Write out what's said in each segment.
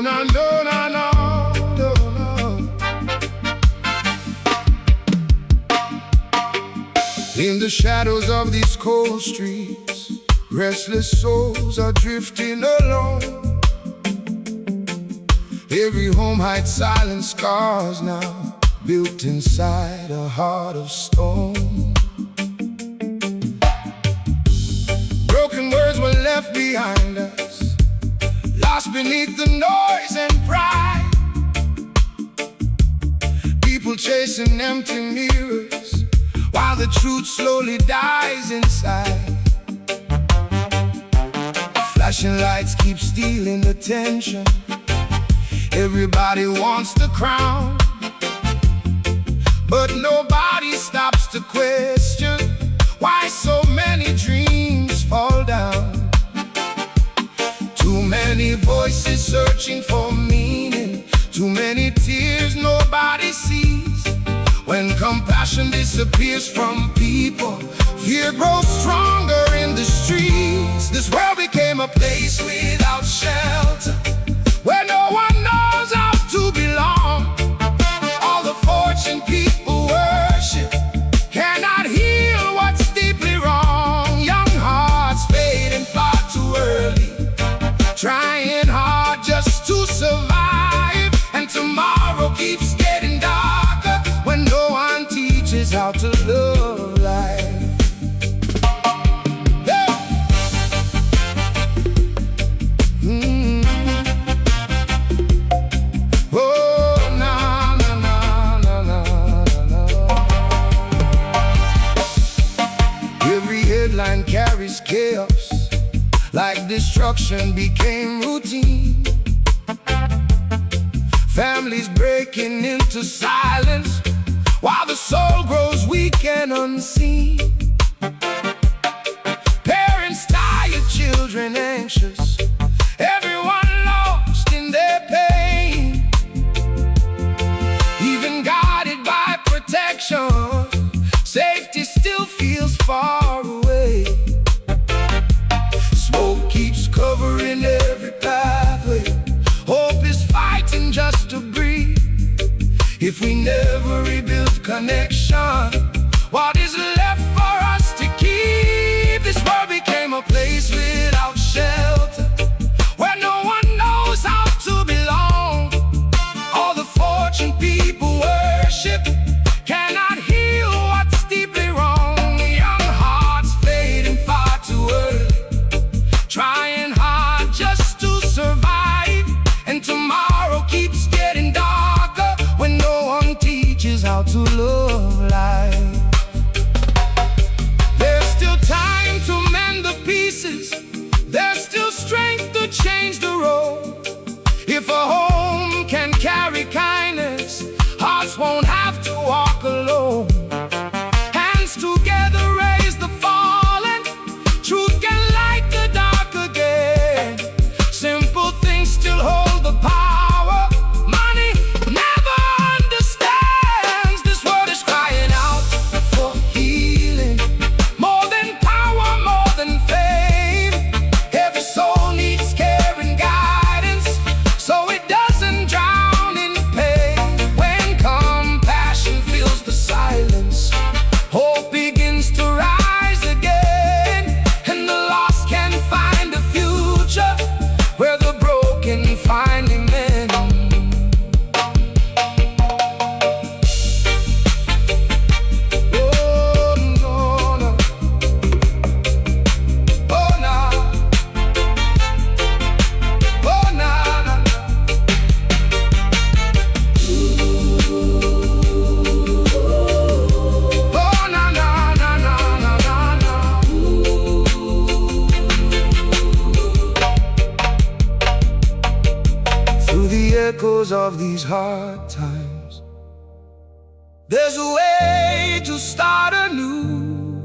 no, no, no, no, no, no. In the shadows of these cold streets, restless souls are drifting alone. Every home hides silent scars now, built inside a heart of stone. Broken words were left behind us, lost beneath the noise and pride. People chasing empty mirrors, while the truth slowly dies inside. Flashing lights keep stealing attention. Everybody wants the crown, but nobody stops to question why so many dreams fall down. Too many voices searching for meaning, too many tears nobody sees. When compassion disappears from people, fear grows stronger in the streets. This world became a place without shelter, where no one knows how to belong. All the fortune people worship cannot heal what's deeply wrong. Young hearts fading far too early, trying hard just to survive. And tomorrow keeps getting darker when no one teaches how to love life. Carries chaos, like destruction became routine. Families breaking into silence, while the soul grows weak and unseen. Parents tired, children anxious, everyone lost in their pain. Even guarded by protection, safety still feels far away. Smoke keeps covering every pathway. Hope is fighting just to breathe. If we never rebuild connection, what is left for us to keep? This world became a place without shelter, where no one knows how to belong. All the fortune people worship cannot heal what's deeply wrong. Young hearts fading far too early, trying hard just to survive. And tomorrow keeps getting darker when no one teaches how to love life. There's still time to mend the pieces, there's still strength to change the road. If a home can carry kindness, hearts won't have to walk alone. Hands together raise the fallen, truth can light the dark again. Simple things still hold the power money never understands. This world is crying out for healing, more than power, more than fame. Every soul needs care and guidance, so it doesn't drown in pain. When compassion fills the silence, hope begins to rise again. And the lost can find a future where the broken finally mend. Oh, no, no. Oh, no. Oh, no, no, no. Oh, no, no, no, no, no, no, no. Through the echoes of these hard times, there's a way to start anew,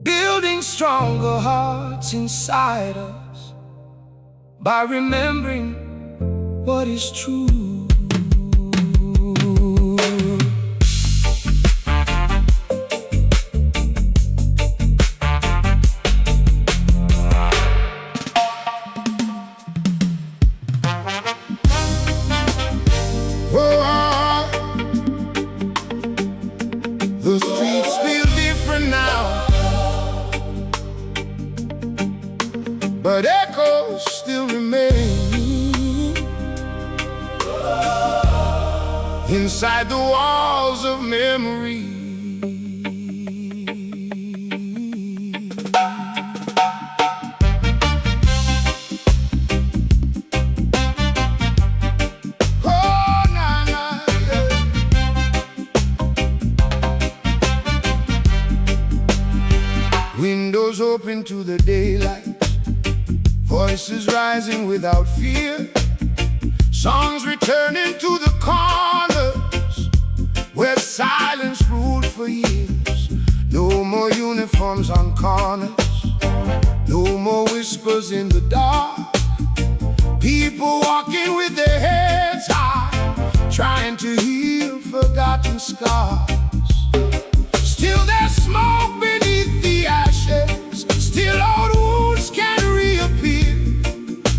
building stronger hearts inside us by remembering what is true. inside the walls of memory. Oh, nah, nah, yeah. Windows open to the daylight, voices rising without fear, songs returning to the corners where silence ruled for years. No more uniforms on corners, no more whispers in the dark. People walking with their heads high, trying to heal forgotten scars. Still there's smoke beneath the ashes, still old wounds can reappear,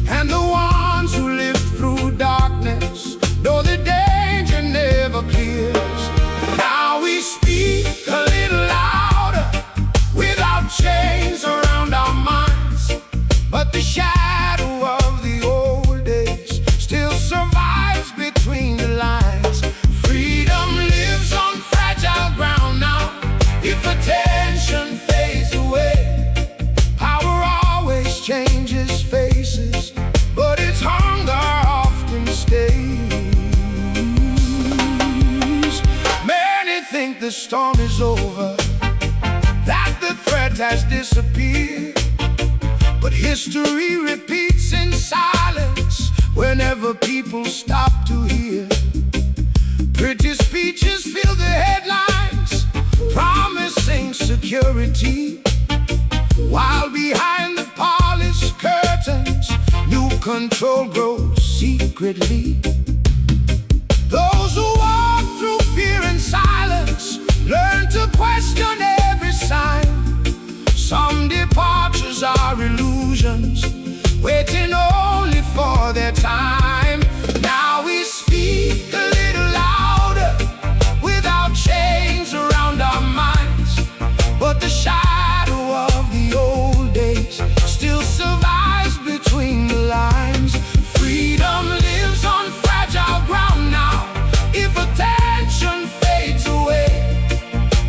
and the ones who lived through darkness know the danger never clears. Now we speak a little louder, without chains around our minds, but the shadow of the old days still survives between the lines. Freedom lives on fragile ground now. If attention fades away, power always changes faces, but its hunger often stays. Many think the storm is over, that the threat has disappeared, but history repeats in silence whenever people stop to hear. Pretty speeches fill the headlines, promising security, while behind the polished curtains, new control grows secretly. Those who walk through fear and silence learn to question every sign. Some departures are illusions, waiting only for their time. Now we speak a little louder, without chains around our minds, but the shadow of the old days still survives between the lines. Freedom lives on fragile ground now. If attention fades away,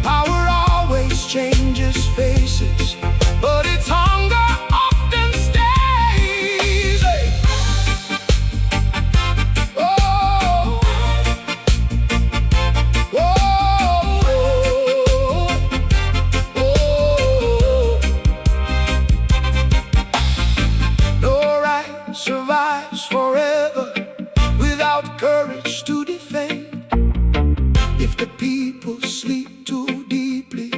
power always changes faces, but its hunger often stays. Hey. Oh, oh, oh. No right survives forever without courage to defend. If the people sleep too deeply,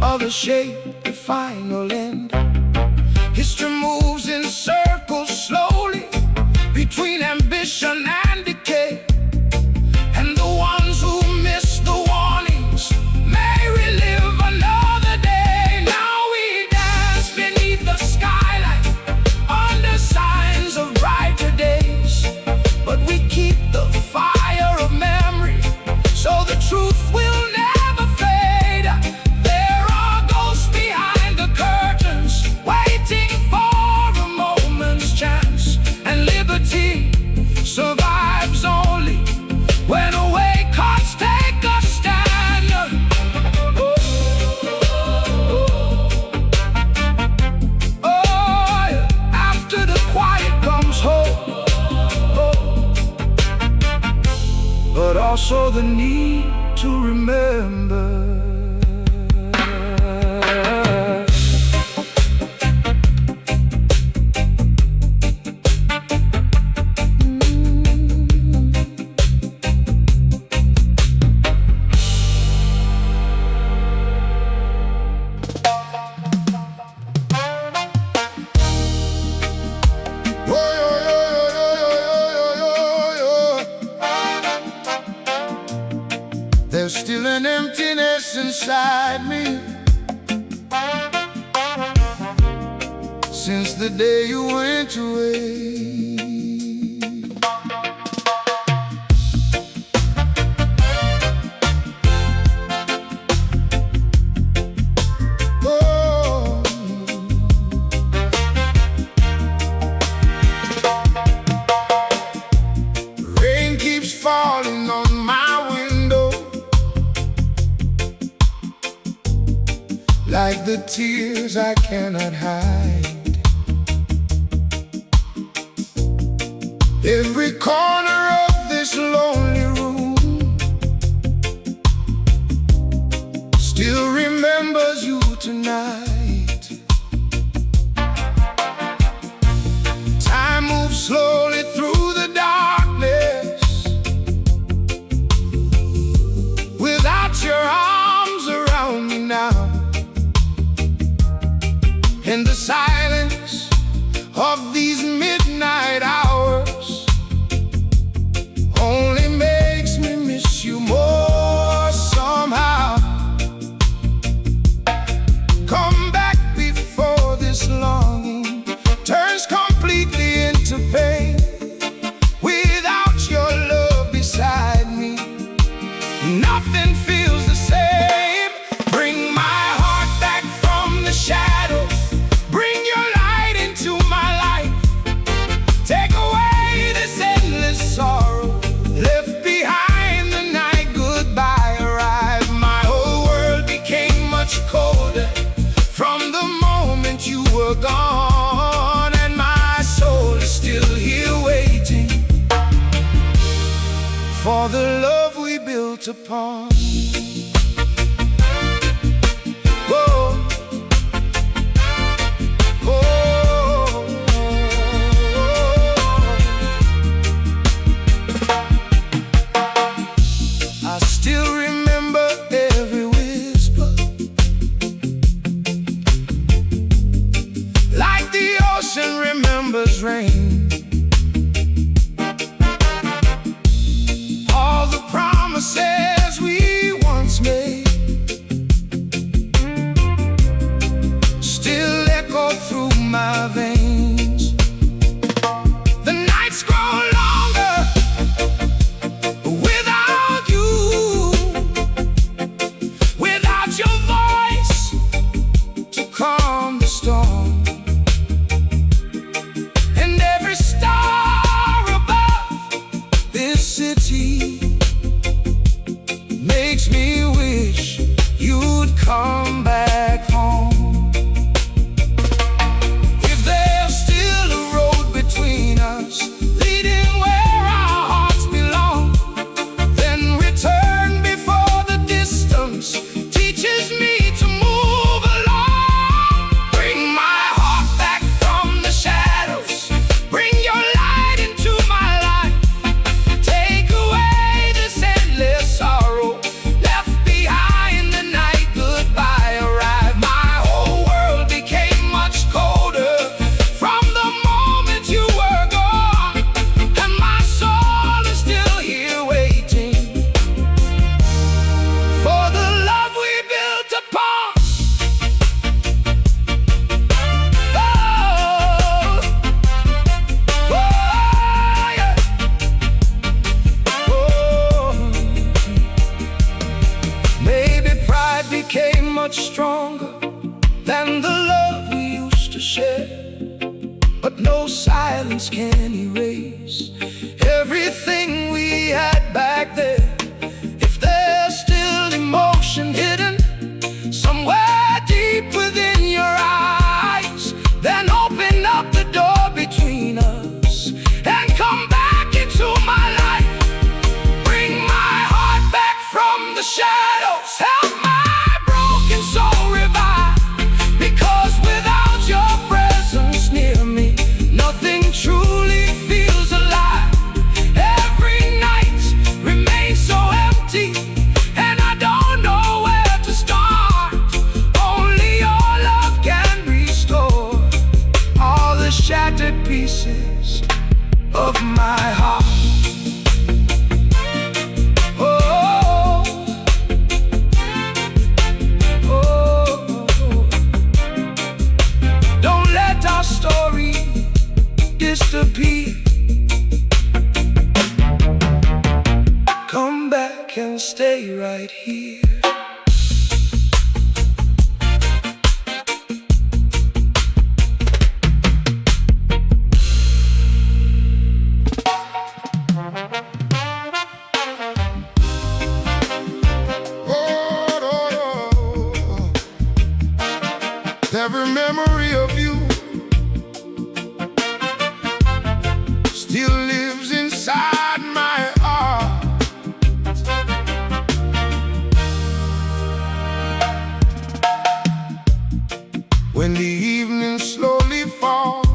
others shape the final end. History moves in circles slowly between ambition and decay, and the ones who miss the warnings may relive another day. Now we dance beneath the skylight, under signs of brighter days, but we keep the fire of memory, so the truth will never fade. There are ghosts behind the curtains, waiting for a moment's chance, and liberty survives only when awake hearts take a stand. Oh, oh, yeah. After the quiet comes hope, but also the need to remember. There's still an emptiness inside me, since the day you went away. Oh, rain keeps falling on my way. like the tears I cannot hide. Every corner of this lonely room still remembers you tonight. Time moves slowly through the darkness without your arms around me now. In the silence of these midnight hours only makes me miss you more somehow. Come back before this longing turns completely into pain. Without your love beside me, nothing feels the same. Bring my heart back from the shadows. Bring your light into my life. Take away this endless sorrow left behind the night goodbye arrived. My whole world became much colder from the moment you were gone, and my soul is still here waiting for the love we built upon. Whoa. Oh. I still remember every whisper, like the ocean remembers rain. All the promises we once made still echo through my veins. The nights grow longer without you, without your voice to calm the storm. And every star above this city makes me wish you'd come back home. If there's still a road between us leading where our hearts belong, then return before the distance teaches me to move along. Bring my heart back from the shadows. Bring your light into my life. Take away this endless sorrow left behind the night goodbye arrived. My whole world became much colder from the moment you were gone, and my soul is still here waiting for the love we built upon. Oh, oh, yeah. Oh. Maybe pride became much stronger than the love we used to share, but no silence can erase everything we had back there. If there's still emotion hidden somewhere deep within your eyes, then open up the door between us and come back into my life. Bring my heart back from the shadows. Help my broken soul revive, because without your presence near me, nothing truly feels alive. Every night remains so empty, and I don't know where to start. Every memory of you still lives inside my heart. When the evening slowly falls,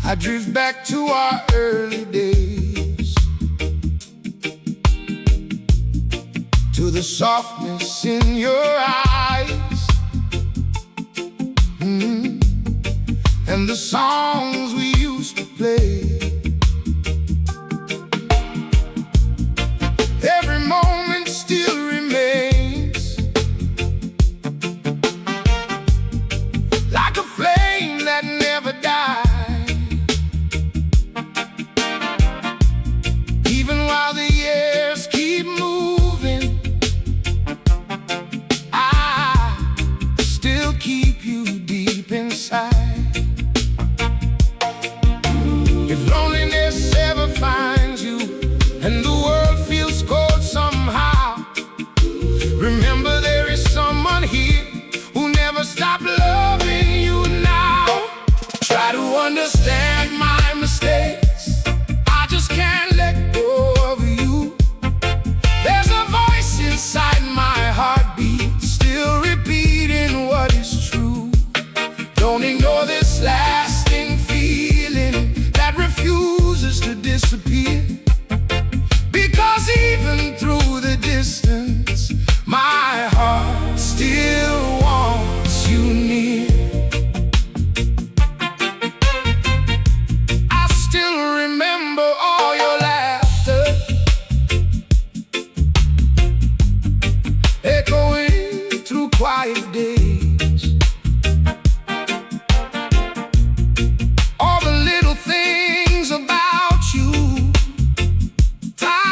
I drift back to our early days, to the softness in your eyes, and the songs we used to play. Every moment still remains like a flame that never dies, even while the years keep moving. Keep you deep inside. If loneliness ever finds you and the world feels cold somehow, remember there is someone here who never stopped loving you now. Try to understand my mistakes, I just can't let go of you. There's a voice inside my heartbeat, still repeating what is true. Don't ignore this lasting feeling that refuses to disappear, because even through the distance, my heart still wants you near. I still remember all your laughter, echoing through quiet days. All the little things about you time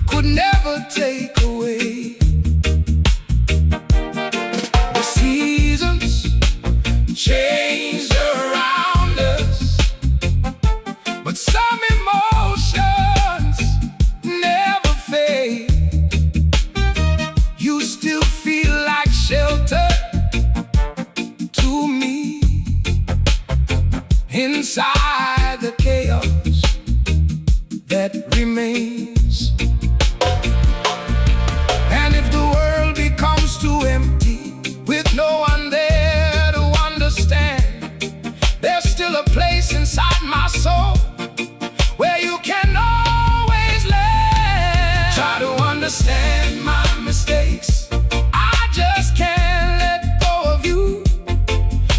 could never take away. The seasons change around us, but some emotions never fade. You still feel like shelter to me inside the chaos that remains. And if the world becomes too empty with no one there to understand, there's still a place inside my soul where you can always land. Try to understand my mistakes, I just can't let go of you.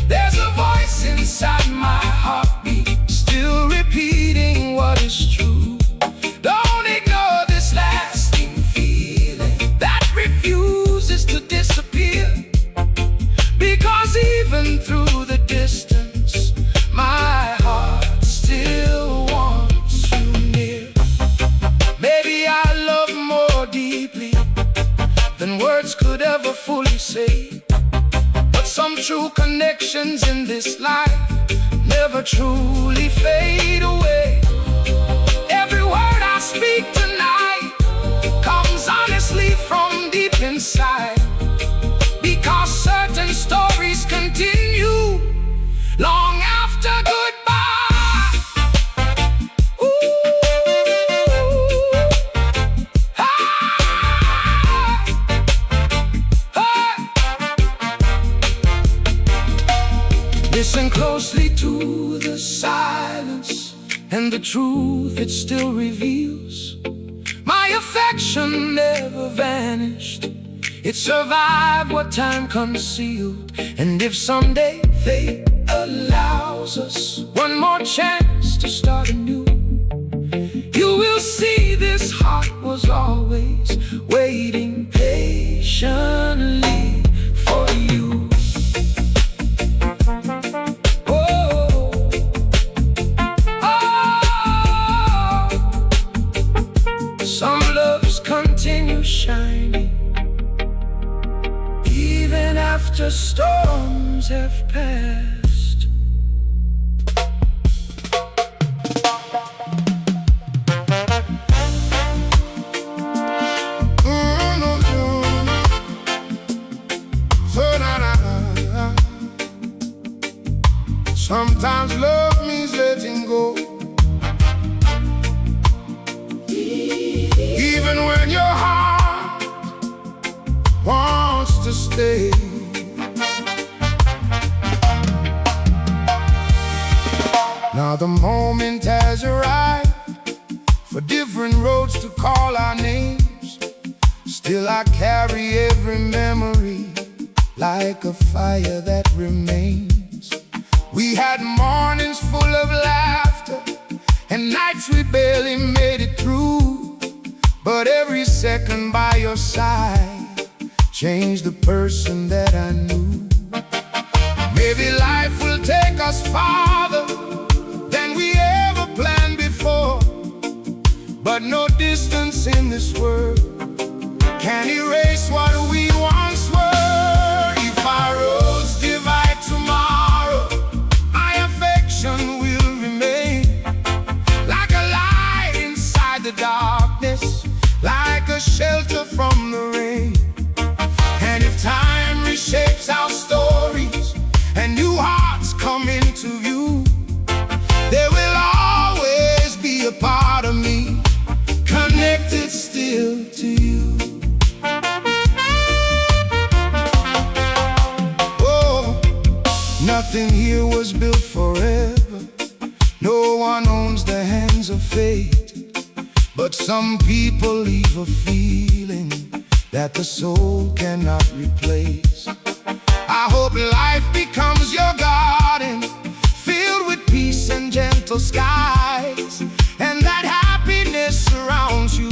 There's a voice inside my heartbeat, still repeating what is true. Don't ignore this lasting feeling that refuses to disappear, because even through the distance, my heart still wants you near. Maybe I love more deeply than words could ever fully say, but some true connections in this life never truly fade away. Every word I speak tonight comes honestly from deep inside, because certain stories continue long after goodbye. Ooh. Listen closely to the silence and the truth it still reveals. My affection never vanished, it survived what time concealed. And if someday fate allows us one more chance to start anew, you will see this heart was always waiting patiently for you. Some loves continue shining even after storms have passed. say. Now the moment has arrived for different roads to call our names. Still I carry every memory like a fire that remains. We had mornings full of laughter and nights we barely made it through. But every second by your side changed the person that I knew. Maybe life will take us farther than we ever planned before, but no distance in this world can erase what we once were. If our roads divide tomorrow, my affection will remain like a light inside the darkness, like a shelter from the rain. And if time reshapes our stories and new hearts come into view, there will always be a part of me connected still to you. Oh, nothing here was built forever. No one owns the hands of fate, but some people leave a feeling that the soul cannot replace. I hope life becomes your garden, filled with peace and gentle skies, and that happiness surrounds you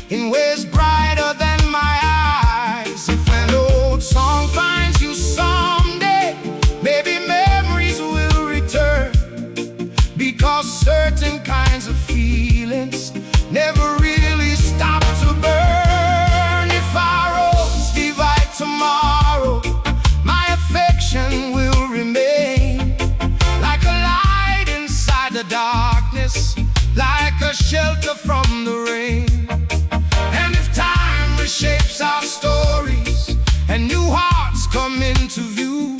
in ways brighter than my eyes. If an old song finds you someday, maybe memories will return, because certain kinds of feelings never really stop to burn. If our roads divide tomorrow, my affection will remain like a light inside the darkness, like a shelter from the rain. And if time reshapes our stories and new hearts come into view,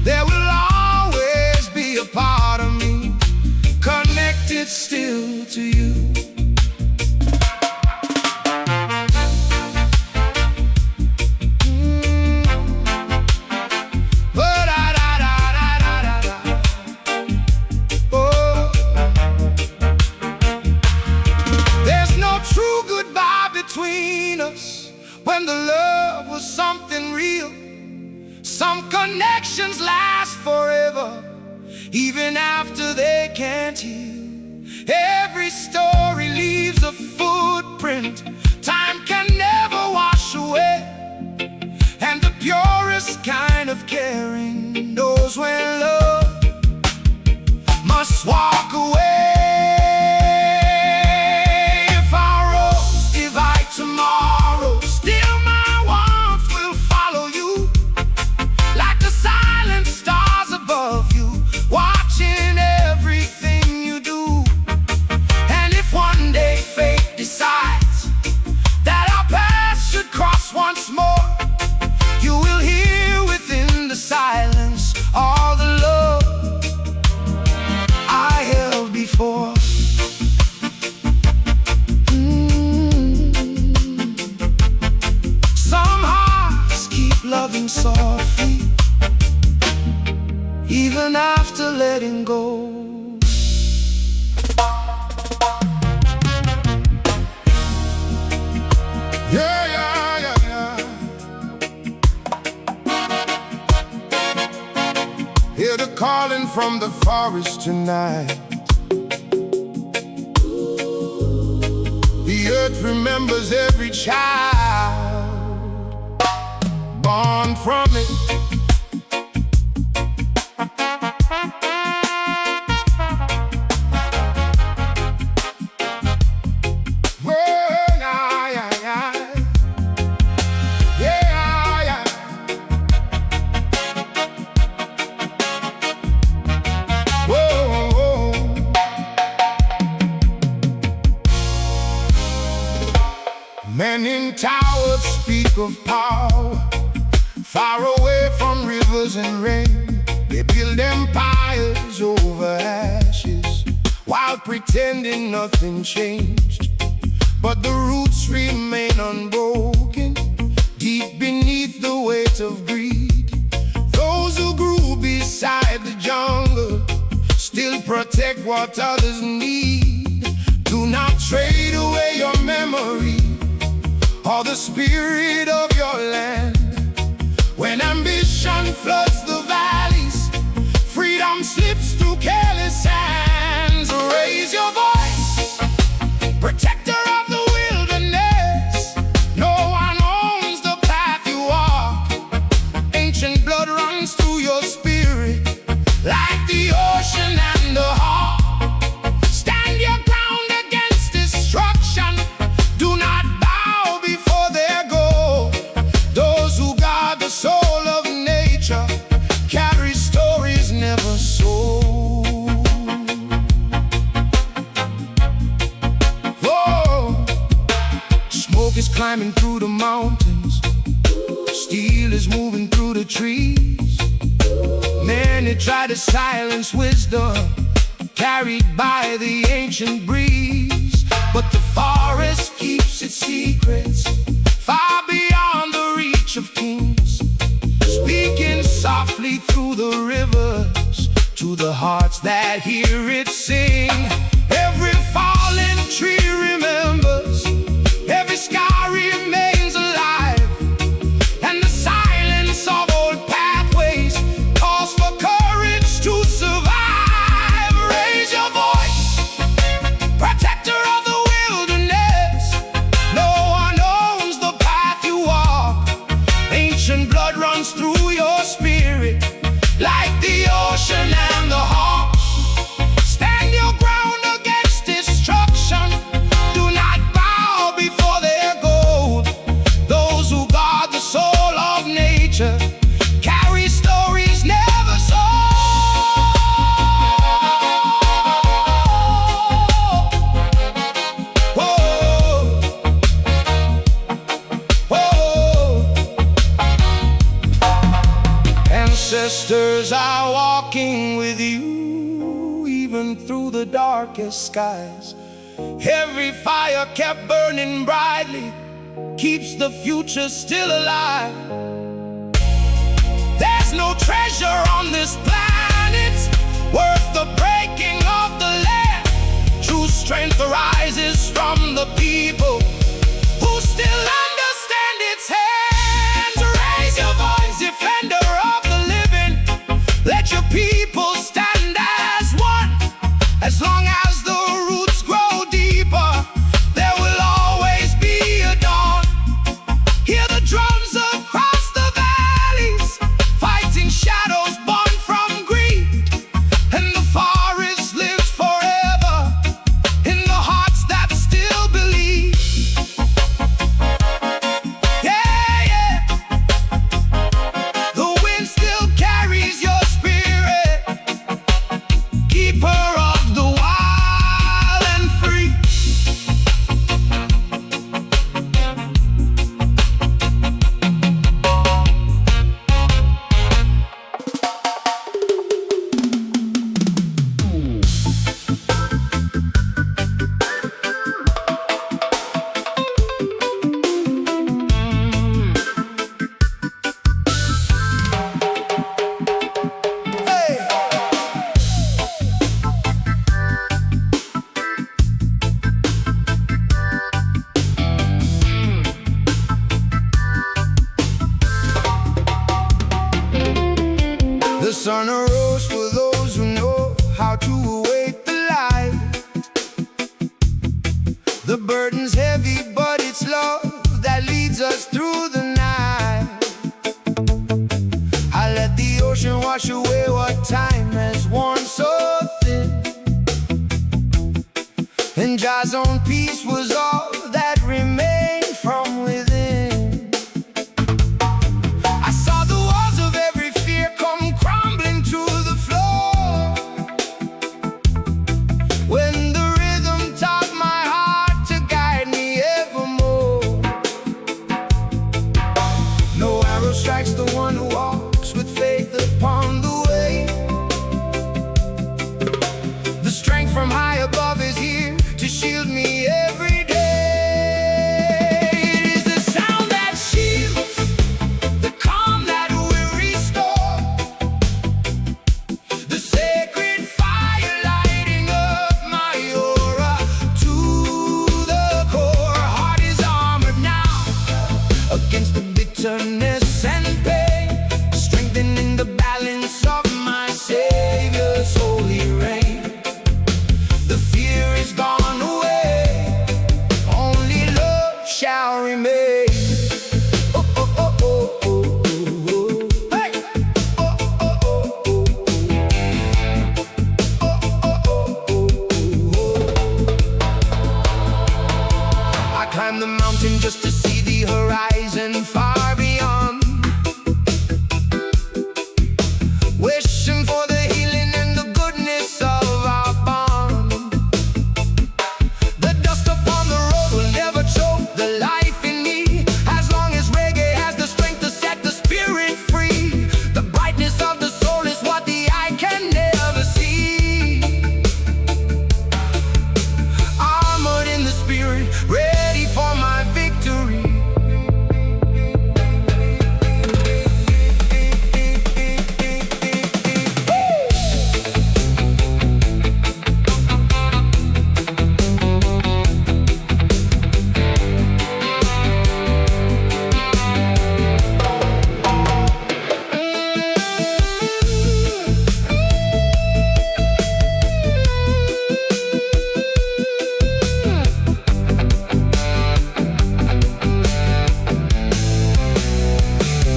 there will always be a part of me connected still to you. Between us, when the love was something real, some connections last forever, even after they can't heal. Every story leaves a footprint time can never wash away, and the purest kind of caring knows when love must walk away. Tomorrow, still my warmth will follow you, like the silent stars above you, watching everything you do. And if one day fate decides that our paths should cross once more, you will hear within the silence all the love I held before. Loving softly, even after letting go. Yeah, yeah, yeah, yeah. Hear the calling from the forest tonight. The earth remembers every child born from it. Whoa, yeah, yeah, yeah. Yeah, yeah. Whoa, whoa. Men in towers speak of power, far away from rivers and rain. They build empires over ashes while pretending nothing changed. But the roots remain unbroken deep beneath the what others need. Do not trade away your memory or the spirit of your land. When ambition floods the valleys, freedom slips through careless hands. Raise your voice, protector of the wilderness. No one owns the path you walk. Ancient blood runs through your spirit like the ocean and the heart. Stand your ground against destruction. Do not bow before their goal. Those who guard the soul of nature carry stories never sold. Whoa. Smoke is climbing through the mountains. Steel is moving through the trees. Many try to silence wisdom carried by the ancient breeze, but the forest keeps its secrets far beyond the reach of kings, speaking softly through the rivers to the hearts that hear it sing. Every fallen tree remembers, every sky remains alive, and the silence of old pathways calls for courage to survive. Raise your voice, protector of the wilderness. No one owns the path you walk. Ancient blood runs through your spirit like the ocean and the heart. Stand your ground against destruction. Do not bow before their gold. Those who guard the soul of nature carry stories never sold. Whoa. Whoa. Ancestors are walking with you, even through the darkest skies. Every fire kept burning brightly keeps the future still alive. There's no treasure on this planet worth the breaking of the land. True strength arises from the people who still understand its hands. Raise your voice, defender of the living. Let your people stand as one. As long as the roots grow deeper, there will always be a dawn. Hear the drums across the valleys, fighting shadows born from greed. And the forest lives forever in the hearts that still believe. Yeah, yeah. The wind still carries your spirit, keeper of the wild and free. Hey. The sun arose for those who know how to await the light. The burden's heavy, but it's love that leads us through the night. I let the ocean wash away what time has worn so thin, and Jah's own peace was all that remained from within. I saw the walls of every fear come crumbling to the floor when the rhythm taught my heart to guide me evermore. No arrow strikes the one who walks with faith upon the way. The strength from high above is here to shield me shall remain. Oh, oh, oh, oh, oh, oh, oh. Hey! Oh, oh, oh, oh, oh. Oh, oh, oh, oh, oh. I climbed the mountain just to see the horizon far beyond, wishing for the healing and the goodness of our bond. The dust upon the road will never choke the life in me, as long as reggae has the strength to set the spirit free. The brightness of the soul is what the eye can never see. Armored in the spirit, ready for my victory.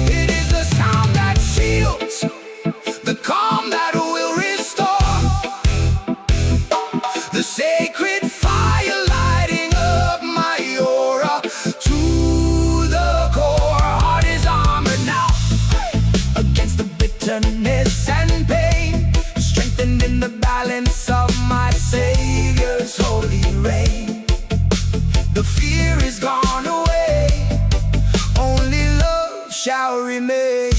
It is the sound that shields, the calm that will restore, the sacred fire lighting up my aura to the core. Heart is armored now against the bitterness and pain, strengthened in the balance of my Savior's holy reign. The fear is gone away, only love shall remain.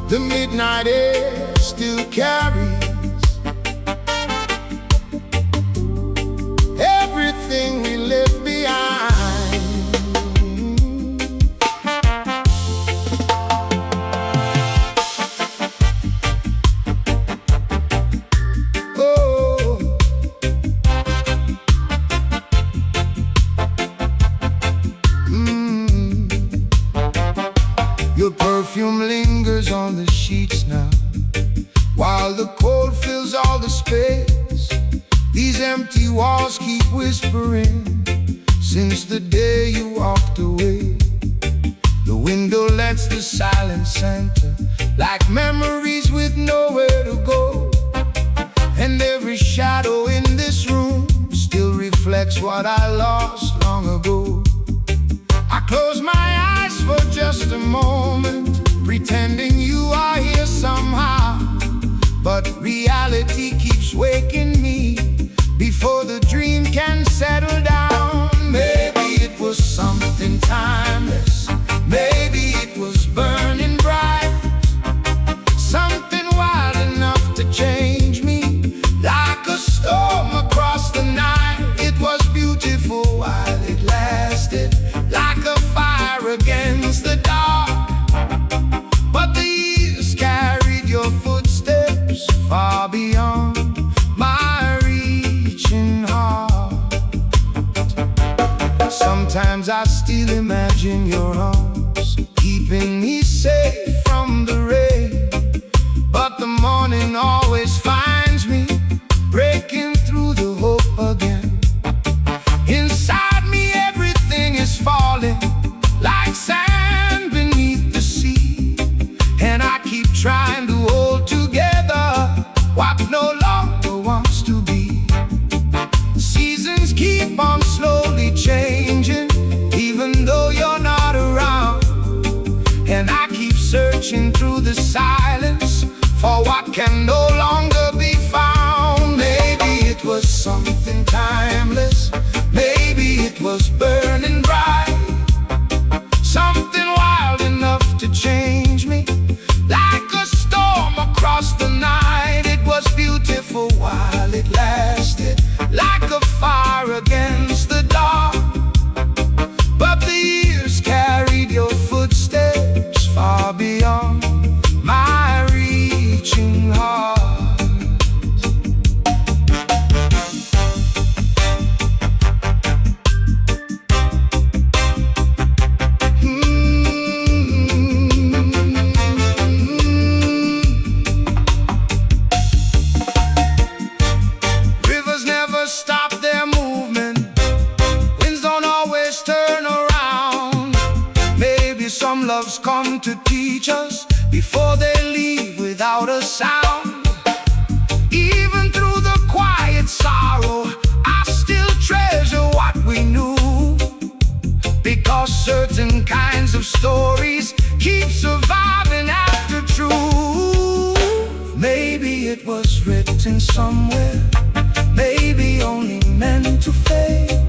The midnight air still carries everything we left behind. Oh, your perfume lingers on the sheets now, while the cold fills all the space. These empty walls keep whispering since the day you walked away. The window lets the silence enter, like memories with nowhere to go. And every shadow in this room still reflects what I lost long ago. I close my eyes for just a moment, pretending you are here somehow, but reality keeps waking me before the dream can settle down. Maybe it was something timeless, maybe it was burning bright, something wild enough to change me, like a storm across the night. It was beautiful while it lasted, like a fire against the dark. But the years carried your footsteps far beyond my reaching heart. Sometimes I still imagine your arms keeping me safe from the rain, but the morning always finds me breaking through the hope again. Inside me everything is falling like sand beneath the sea, and I keep trying to hold together what no longer wants to be. Seasons keep on slowly changing, even though you're not around, and I keep searching through the silence for what can no longer be found. Maybe it was something timeless, maybe it was burning bright, something wild enough to change me, like a storm across the night. It was beautiful while it lasted, like a fire against the dark. But the years carried your footsteps come to teach us before they leave without a sound. Even through the quiet sorrow, I still treasure what we knew, because certain kinds of stories keep surviving after truth. Maybe it was written somewhere, maybe only meant to fade,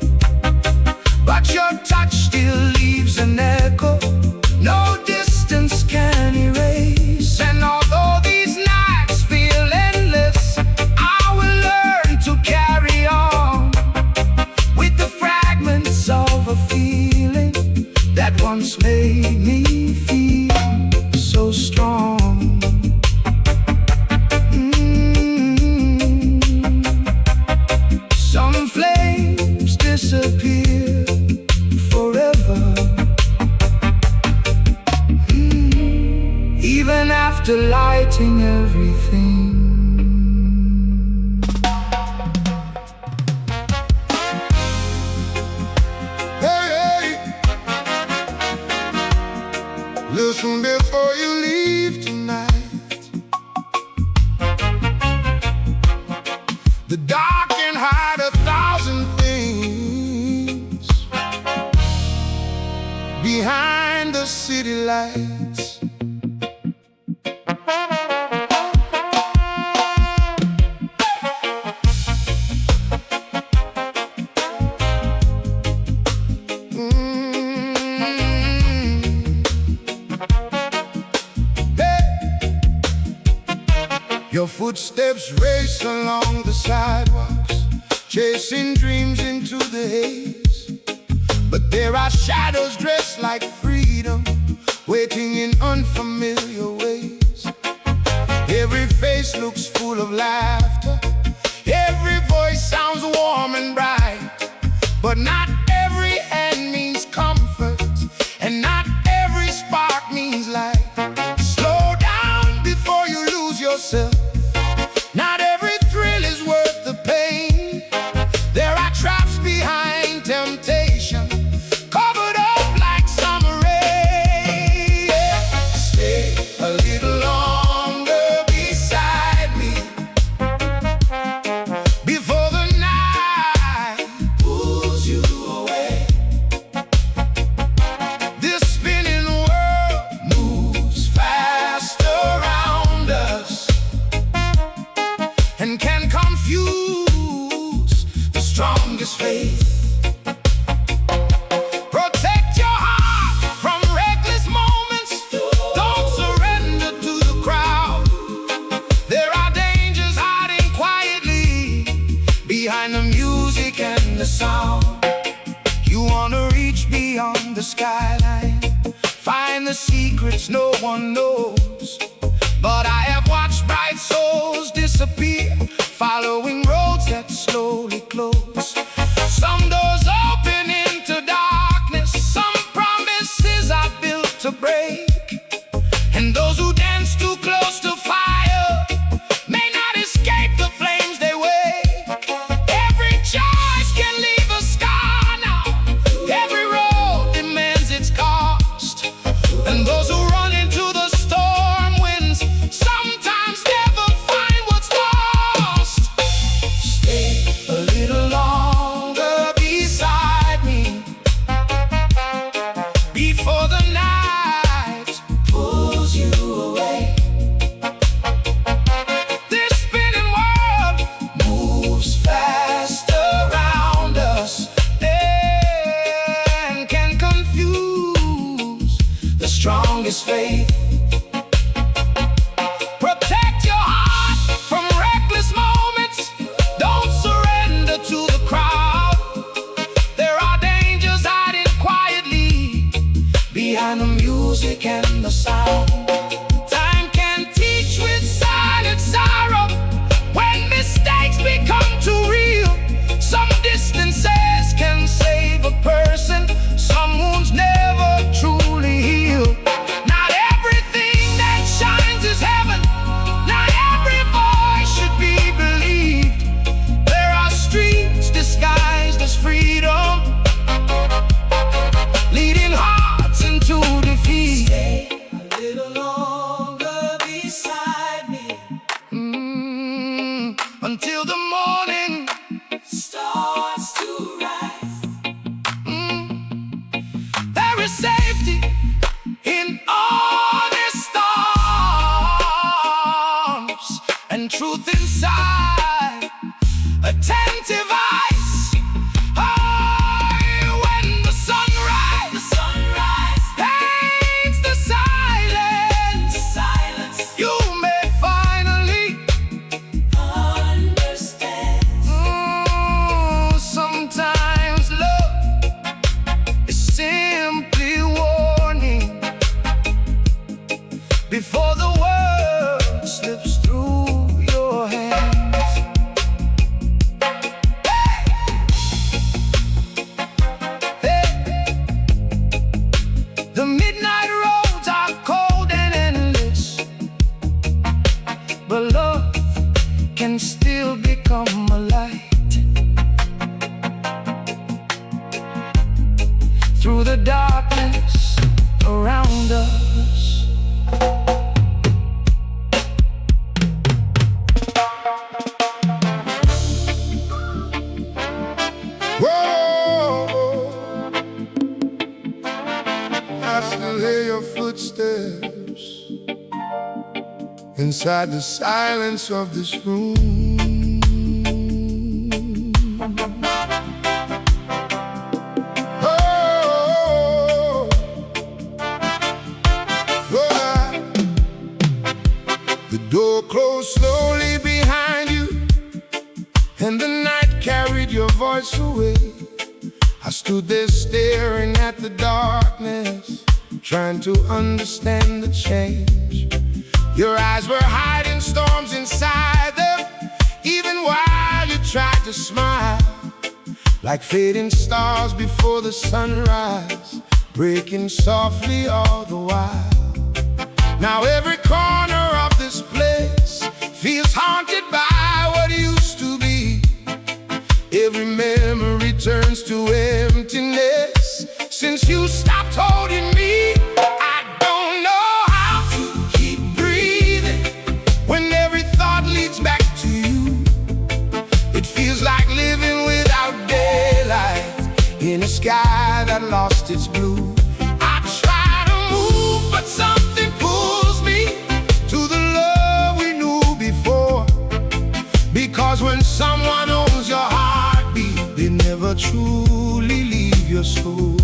but your touch still leaves an echo no distance can erase. And although these nights feel endless, I will learn to carry on with the fragments of a feeling that once made me feel so strong. Some flames disappear forever, even after lighting everything. Listen before you leave tonight. The dark can hide 1,000 things behind the city lights. Your footsteps race along the sidewalks, chasing dreams into the haze. But there are shadows dressed like freedom, waiting in unfamiliar ways. Every face looks full of laughter, every voice sounds warm and bright. But not every hand means comfort, and not every spark means light. Slow down before you lose yourself. Not every thrill is worth the pain. There are traps behind temptation, covered up like summer rain. Stay a little longer beside me before the night pulls you away. This spinning world moves fast around us and can confuse the strongest faith. Protect your heart from reckless moments. Don't surrender to the crowd. There are dangers hiding quietly behind the music and the sound. You wanna reach beyond the skyline, find the secrets no one knows. But I have watched bright souls disappear, following roads that slowly close. Some doors open into darkness, some promises are built to break. And those who dance too close to fire may not escape the flames they wake. Every choice can leave a scar now, every road demands its cost. And those who run into the storm winds sometimes never find what's lost. Stay a little longer beside me before the night pulls you away. This spinning world moves fast around us and can confuse the strongest faith. Protect your heart from reckless moments. Don't surrender to the crowd. There are dangers hiding quietly behind the music and the sound. Time can teach with silent sorrow when mistakes become too real. Some distances can save a person, some wounds never truly heal. Not everything that shines is heaven, not every voice should be believed. There are streets disguised as freedom, leading hearts into defeat. Stay a before the world slips through your hands. Hey. The midnight roads are cold and endless, but love can still become a light. Through the darkness around us, whoa, I still hear your footsteps inside the silence of this room. The door closed slowly behind you, and the night carried your voice away. I stood there staring at the darkness, trying to understand the change. Your eyes were hiding storms inside them, even while you tried to smile. Like fading stars before the sunrise, breaking softly all the while. Now every corner of this place feels haunted by what used to be. Every memory turns to emptiness since you stopped holding me. I don't know how to keep breathing when every thought leads back to you. It feels like living without daylight in a sky that lost its blue. I try to move, but something pulls me to the love we knew before. Because when someone owns your heartbeat, they never truly leave your soul.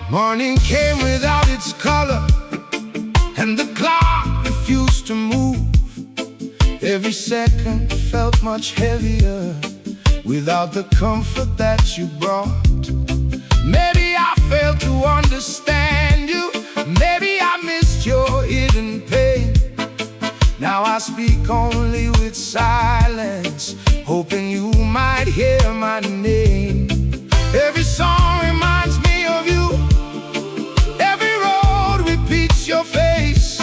Morning came without its color, and the clock refused to move. Every second felt much heavier without the comfort that you brought. Maybe I failed to understand you, maybe I missed your hidden pain. Now I speak only with silence, hoping you might hear my name. Every song reminds me of you, every road repeats your face.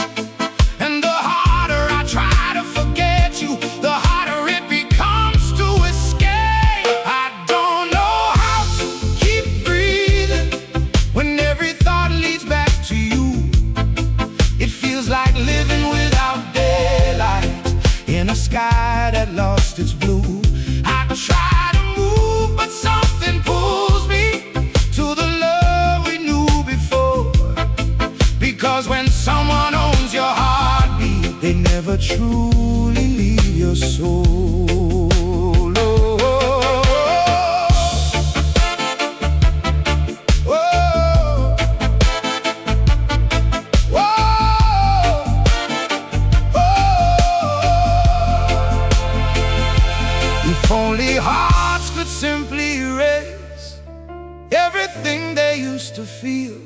And the harder I try to forget you, the harder it becomes to escape. I don't know how to keep breathing when every thought leads back to you. It feels like living without daylight in a sky that lost its blue. I try to move, but something pulls me to the love we knew before. Because when someone owns your heartbeat, they never truly leave your soul. If only hearts could simply erase everything they used to feel.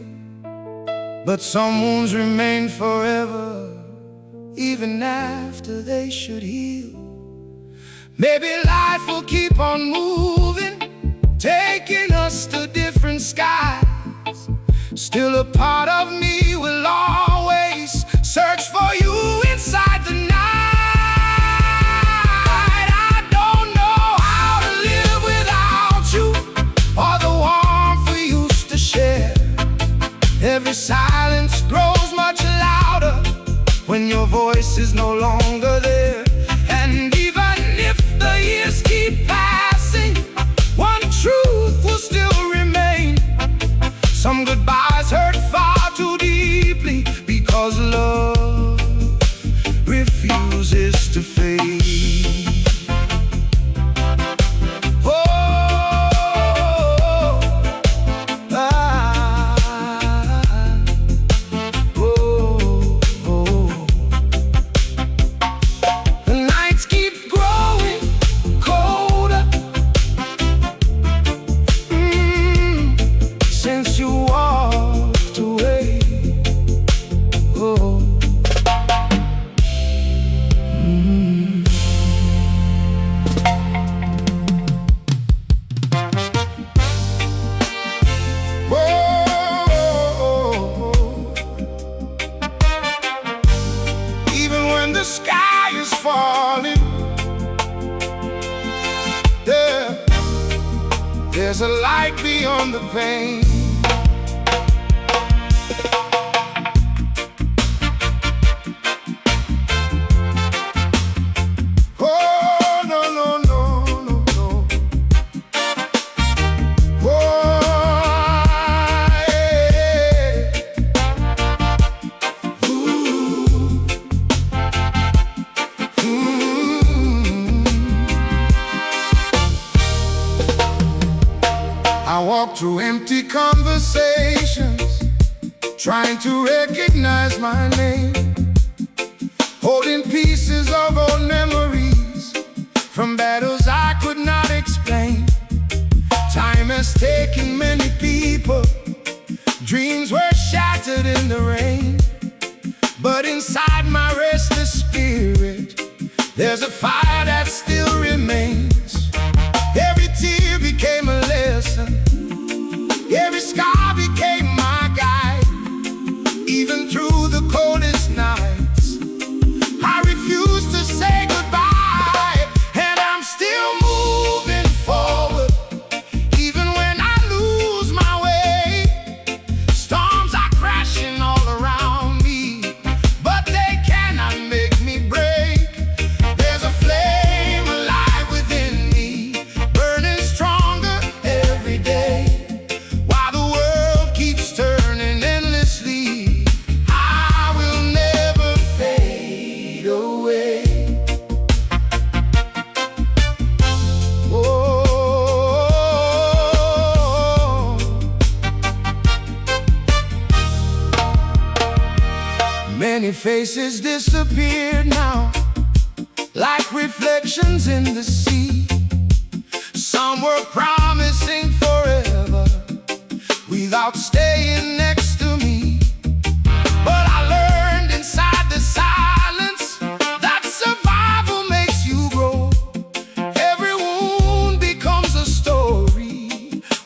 But some wounds remain forever, even after they should heal. Maybe life will keep on moving, taking us to different skies. Still a part of me will always search for you inside the night. I don't know how to live without you, or the warmth we used to share. Every silence grows much louder when your voice is no longer there. And even if the years keep passing, one truth will still remain. Some goodbyes hurt far too deeply, because love refuses to fade. Oh. Even when the sky is falling, there's a light beyond the pain. Oh, no, no, no, no, no. Oh, yeah. Ooh. I walk through empty conversations, trying to recognize my name, holding pieces of old memories from battles I could not explain. Time has taken many people, dreams were shattered in the rain, but inside my restless spirit there's a fire that still remains. Every tear became a lesson, every scar became my guide. Even through the coldest nights, I refuse to say goodbye. And I'm still moving forward, even when I lose my way. Storms are crashing all around me, but they cannot make me break. There's a flame alive within me, burning stronger every day. While the world keeps turning endlessly, I will never fade away. Oh, many faces disappeared now, like reflections in the sea. Some were promising forever without staying next to me. But I learned inside the silence that survival makes you grow. Every wound becomes a story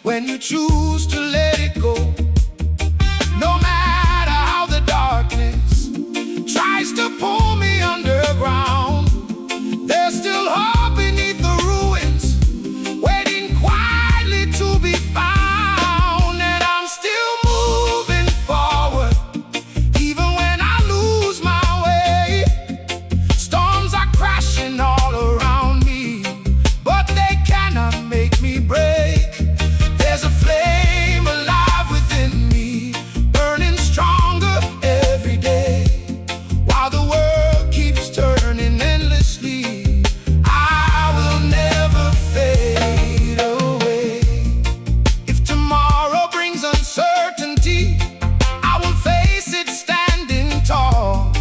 when you choose to let it go. No matter how the darkness tries to pull me underground, there's still hope beneath the ruins, waiting quietly to be found. And I'm still moving forward, even when I lose my way. Storms are crashing all around me, but they cannot make me break. There's a flame alive within me, burning stronger every day. While the world keeps turning endlessly, I will never fade away. If tomorrow brings uncertainty, I will face it standing tall.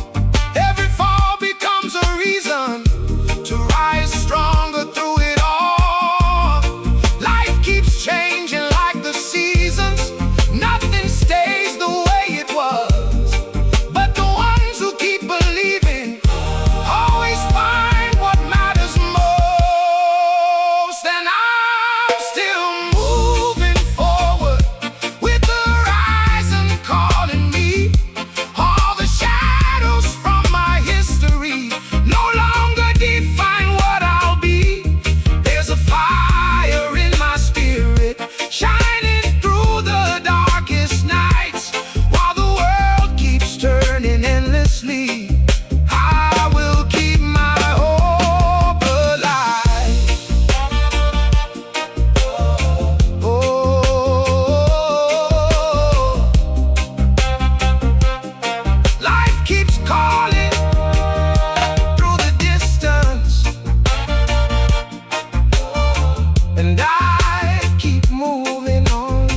Every fall becomes a reason to rise stronger through it all. Life keeps changing like the seasons, nothing stays the way it was. But the ones who keep believing always find what matters most. And I'm still moving forward, with the horizon calling me. All the shadows from my history no longer define what I'll be. There's a fire in my spirit, shining through the darkest nights. While the world keeps turning endlessly, I will keep my hope alive. Oh, life keeps calling through the distance, and I keep moving on.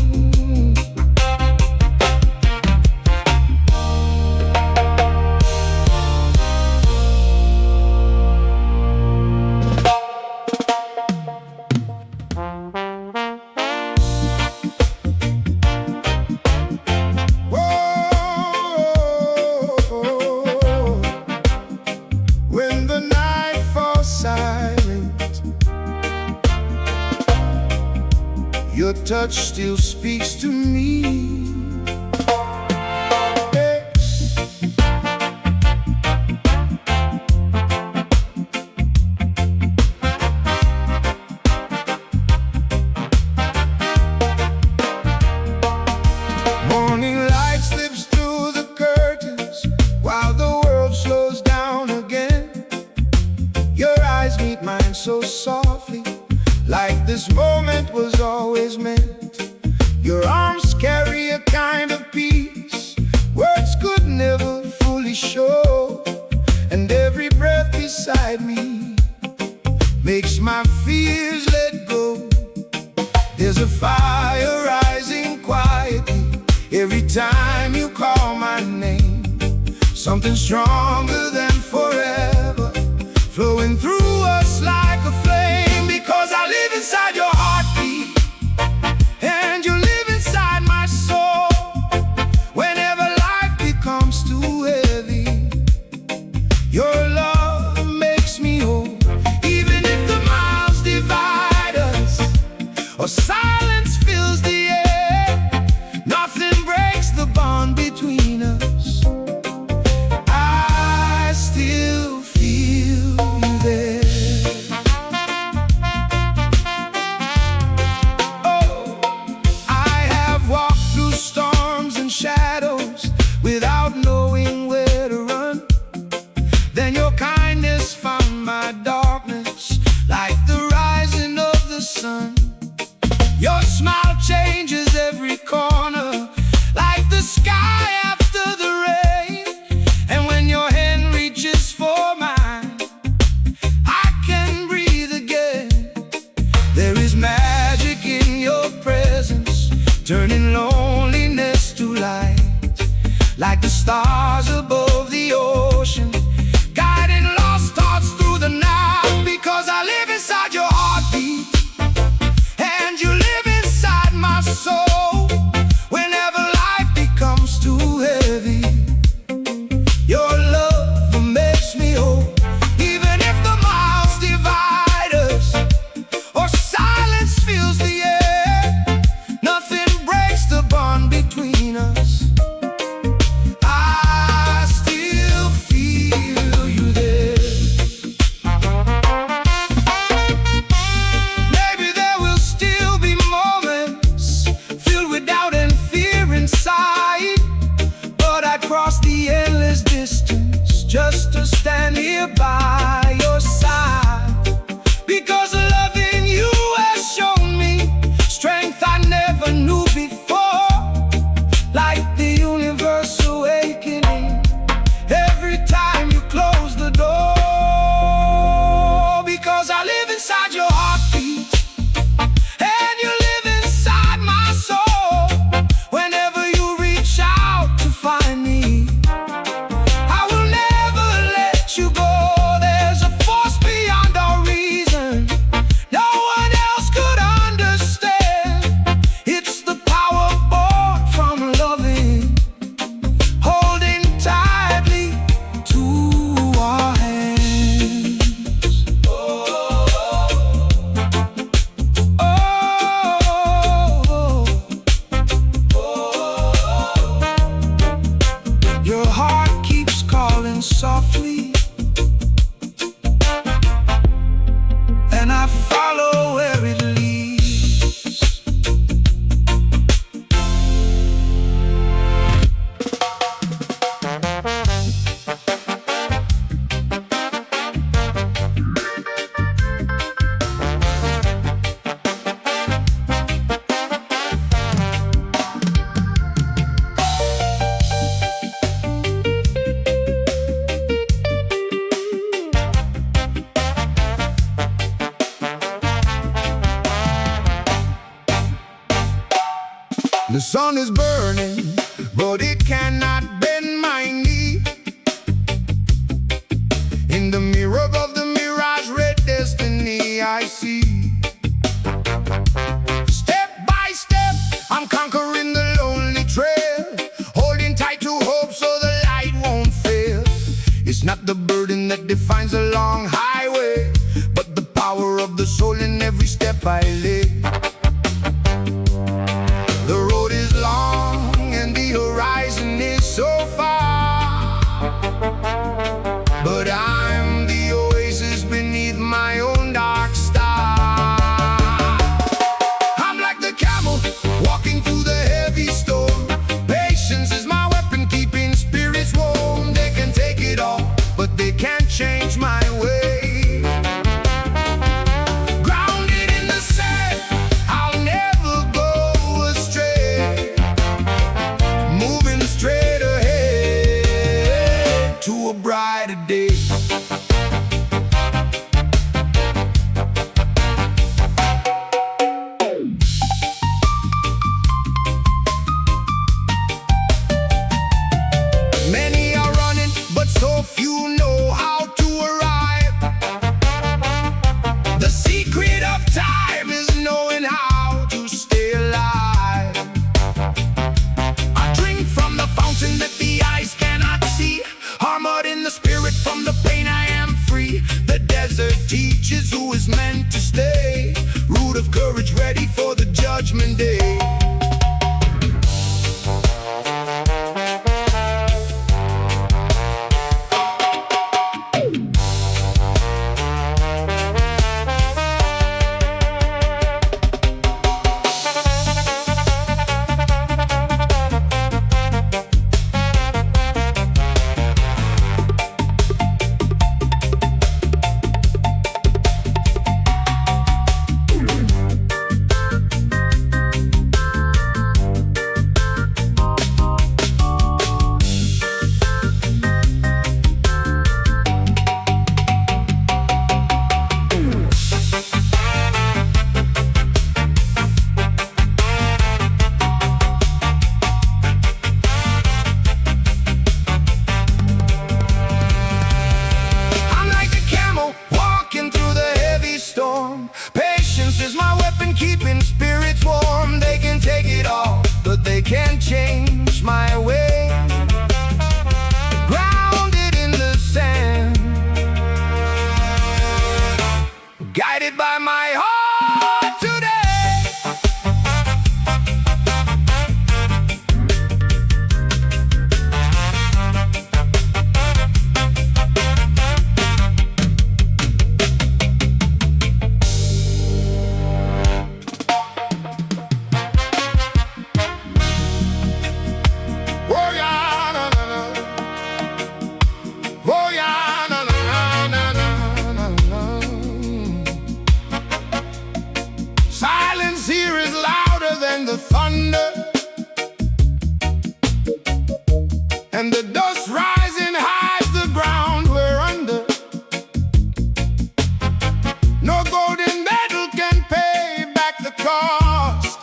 touch still speaks to me. Morning light slips through the curtains while the world slows down again. Your eyes meet mine so softly, like this moment was always meant. Your arms carry a kind of peace words could never fully show. And every breath beside me makes my fears let go. There's a fire rising quietly every time you call my name. Something stronger than forever flowing through us like a flame. Because I live inside your heartbeat, and you live inside my soul. Whenever life becomes too heavy, your love makes me whole. Even if the miles divide us, or silence fills the air, nothing breaks the bond between us. I still feel you there. Shadows without knowing where to run. Then your kindness found my darkness like the rising of the sun. Your smile changes every corner like the sky after the rain. And when your hand reaches for mine, I can breathe again. There is magic in your presence, turning loneliness to light, like the stars above the ocean, guiding lost thoughts through the night. Because I live inside your heartbeat, and you live inside my soul. Whenever life becomes too heavy, your love makes me whole. Even if the miles divide us, or silence fills the air, nothing breaks the bond between us. Across the endless distance just to stand here by your side. Because loving you has shown me strength I never knew before, like the universe awakening every time you close the door. Because I live inside your heartbeat, and you live inside my soul. Whenever you reach out to find me, softly, and I follow where it leads. The sun is burning, but it cannot bend my knee. In the mirror of the mirage, red destiny I see. Step by step, I'm conquering the lonely trail, holding tight to hope so the light won't fail. It's not the burden that defines a long highway, but the power of the soul in every step I lay. but I'm the oasis beneath my own dark star. I'm like the camel walking through the heavy storm. Patience is my weapon, keeping spirits warm. They can take it all, but they can't change my way. Grounded in the sand, I'll never go astray. Moving straight ahead to a brighter day. Many are running, but so few know how to arrive. The secret of time is knowing how to stay alive. I drink from the fountain that the eyes cannot see. Armored in the spirit, from the pain I am free. The desert teaches who is meant to stay. Root of courage, ready for the judgment day. Patience is my weapon, keeping spirits warm. They can take it all, but they can't change my way. Grounded in the sand, guided by my heart today. The thunder and the dust rising hides the ground we're under. No golden medal can pay back the cost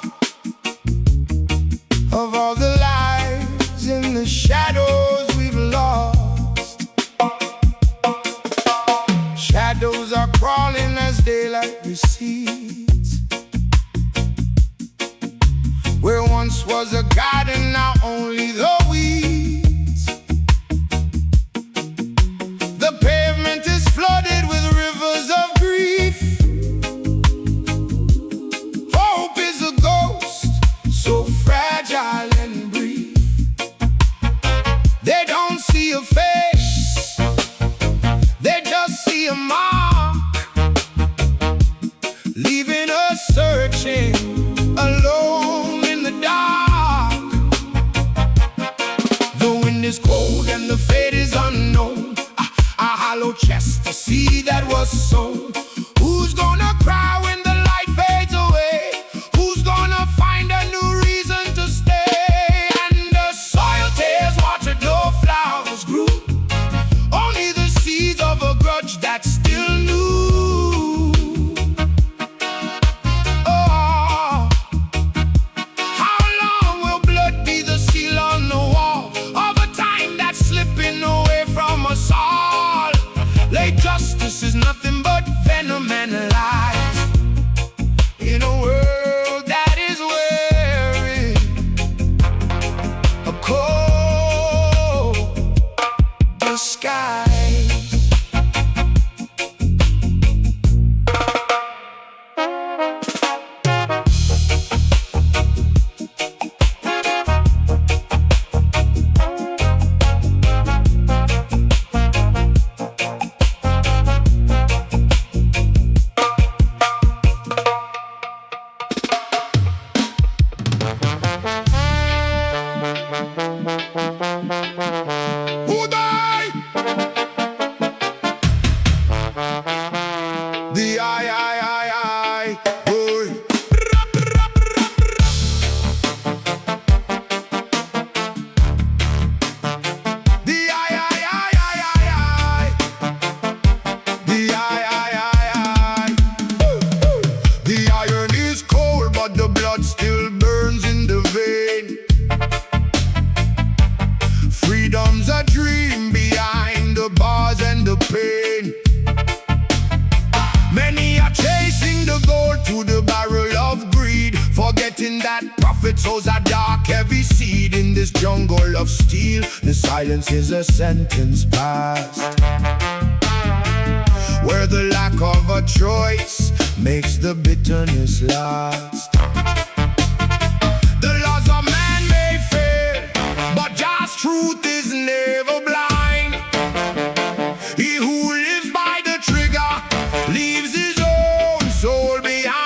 of all the lives in the shadows we've lost. Shadows are crawling as daylight recedes. Where once was a garden, now only the weeds. The pavement is flooded with rivers of grief. Hope is a ghost, so fragile and brief. They don't see a face, they just see a mark, leaving us searching alone. Dark. The wind is cold and the fate is unknown. A hollow chest, a seed that was sown. Who's gonna cry when the light fades away? Who's gonna find a new reason to stay? And the soil tears water, no flowers grew. Only the seeds of a grudge that's still new. Justice is nothing but venom and lies in a world that is wearing a cold disguise. sows a dark, heavy seed in this jungle of steel. The silence is a sentence passed, where the lack of a choice makes the bitterness last. The laws of man may fail, but just truth is never blind. He who lives by the trigger leaves his own soul behind.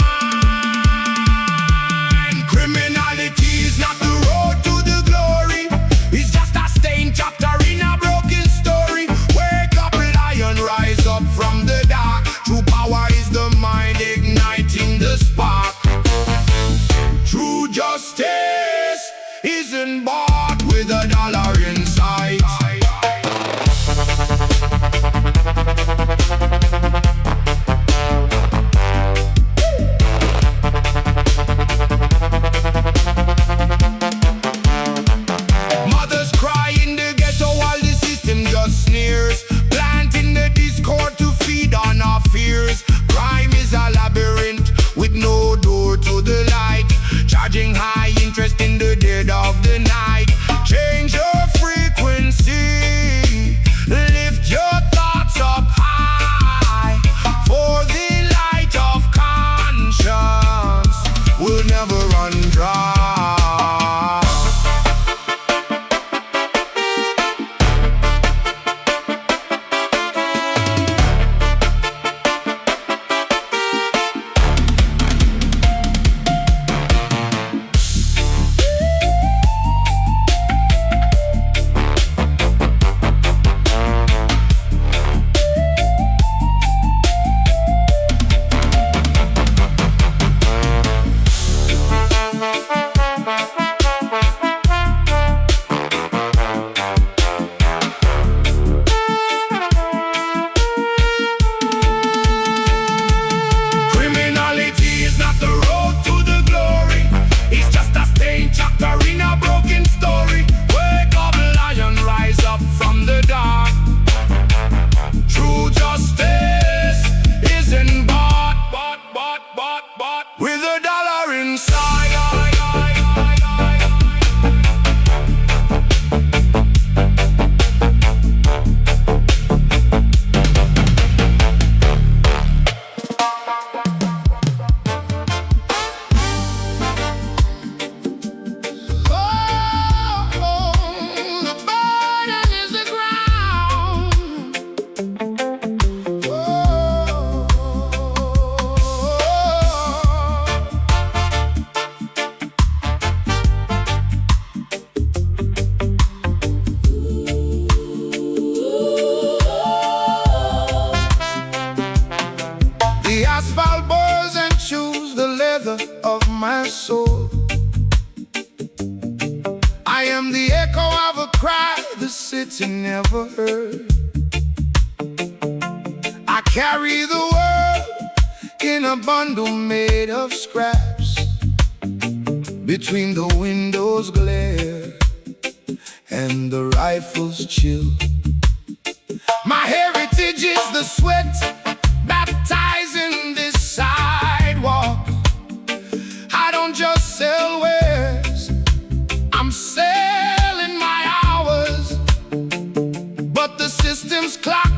Criminality is not the road to the glory, it's just a stained chapter in a broken story. Wake up, lion, rise up from the dark. True power is the mind igniting the spark. True justice isn't bought with a dollar in sight. Mothers cry in the ghetto while the system just sneers, planting the discord to feed on our fears. Crime is a labyrinth with no door to the light, charging high interest in the dead of the night. Change your frequency, lift your thoughts up high, for the light of conscience will never run dry. With a dollar inside. The asphalt burrs and chews the leather of my soul. I am the echo of a cry the city never heard. I carry the world in a bundle made of scraps, between the windows' glare and the rifle's chill. My heritage is the sweat baptizing this sidewalk. I don't just sell wares, I'm selling my hours. But the system's clock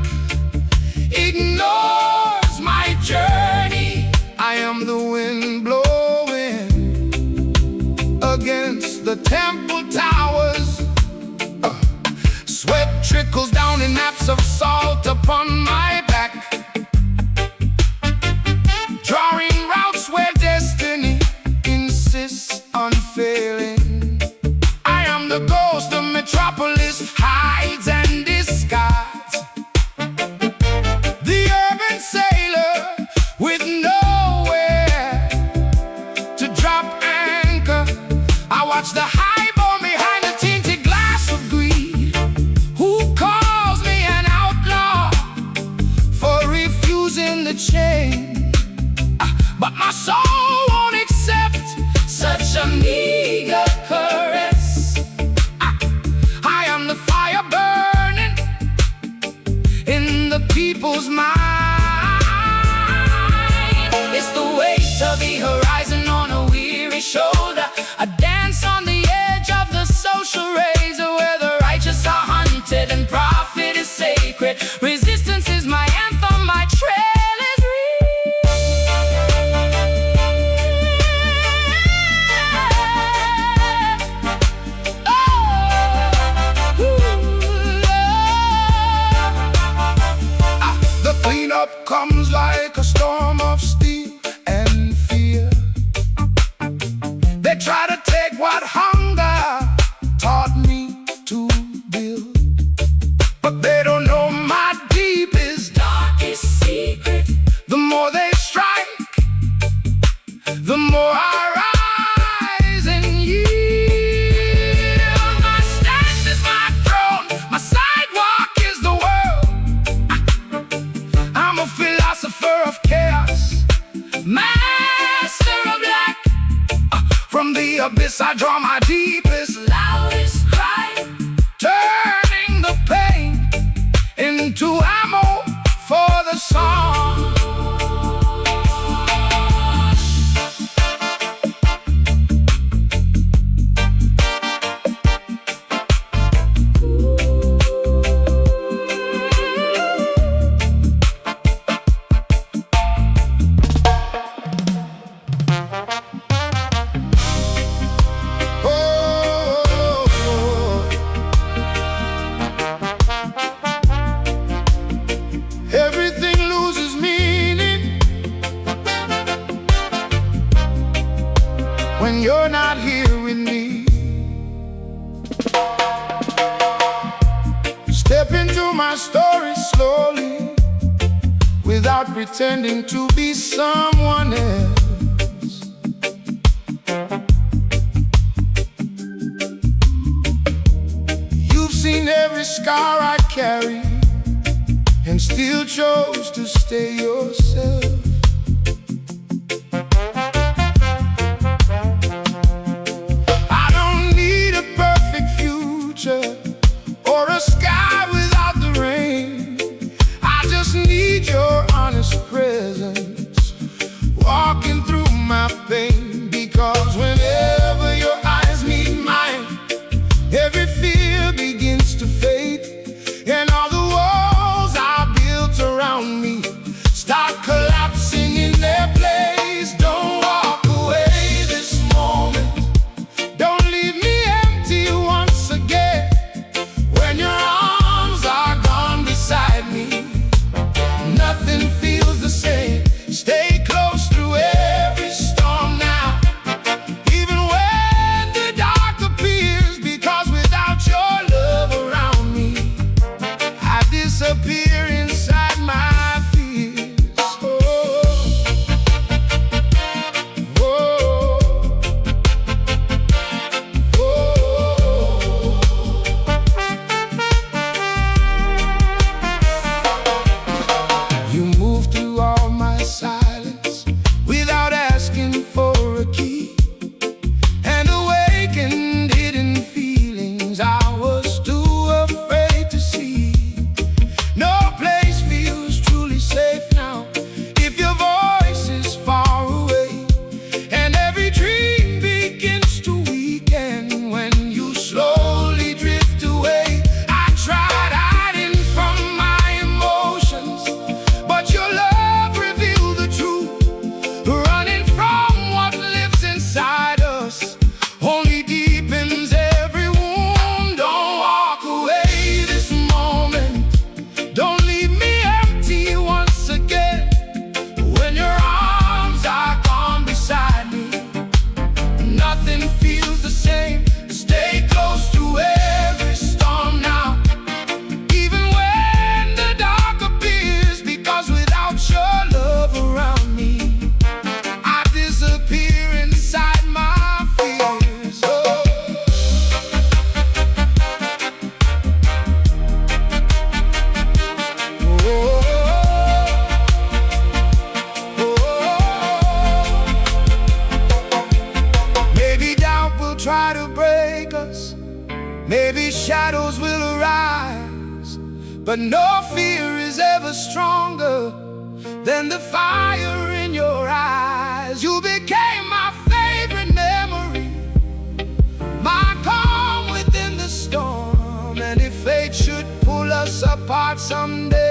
ignores my journey. I am the wind blowing against the temple towers. Sweat trickles down in naps of salt upon my back, drawing routes where destiny insists on failing. I am the ghost of metropolis, hides and discards, the urban sailor with nowhere to drop anchor. I watch the highborn behind the tinted glass of greed, who calls me an outlaw for refusing the chain. But my soul won't accept such a meager caress. I am the fire burning in the people's mind. It's the weight of the horizon on a weary shoulder, a dance sacred. Resistance is my anthem, my trail is real. Oh, the cleanup comes like a storm of steel and fear. They try to take what hunger taught me to build, but they don't know my deepest, darkest secret. the more they strike, the more I rise and yield. My stance is my throne, my sidewalk is the world. I'm a philosopher of chaos, Master of black, from the abyss I draw my deepest, loudest cry. turning the pain into ammo for the song. Everything loses meaning when you're not here with me. Step into my story slowly, without pretending to be someone else. You've seen every scar I carry and still chose to stay yourself. I don't need a perfect future or a sky without the rain. I just need your honest presence walking through my pain, because whenever your eyes meet mine, every fear begins to fade, and all the walls I built around me start collapsing in their place. Don't walk away this moment, don't leave me empty once again. When your arms are gone beside me, nothing feels the same. Stay close through every storm now, even when the dark appears, because without your love around me, I disappear inside my fears. Oh, oh, oh. You move through all my silence without asking for a key, and awakened hidden feelings I was too afraid to see. No place feels truly safe now if your voice is far away, and every dream begins to weaken when you slowly drift away. I tried hiding from my emotions, but your love revealed the truth. Running from what lives inside us only deepens every wound. Don't walk away this moment, don't leave me empty once again. When your arms are gone beside me, nothing feels the same. Stay close to every storm now, even when the dark appears, because without your love around me, I disappear inside my fears. Oh. Maybe doubt will try to break us, maybe shadows will arise, but no fear is ever stronger than the fire in your eyes. You became my favorite memory, my calm within the storm, and if fate should pull us us apart someday.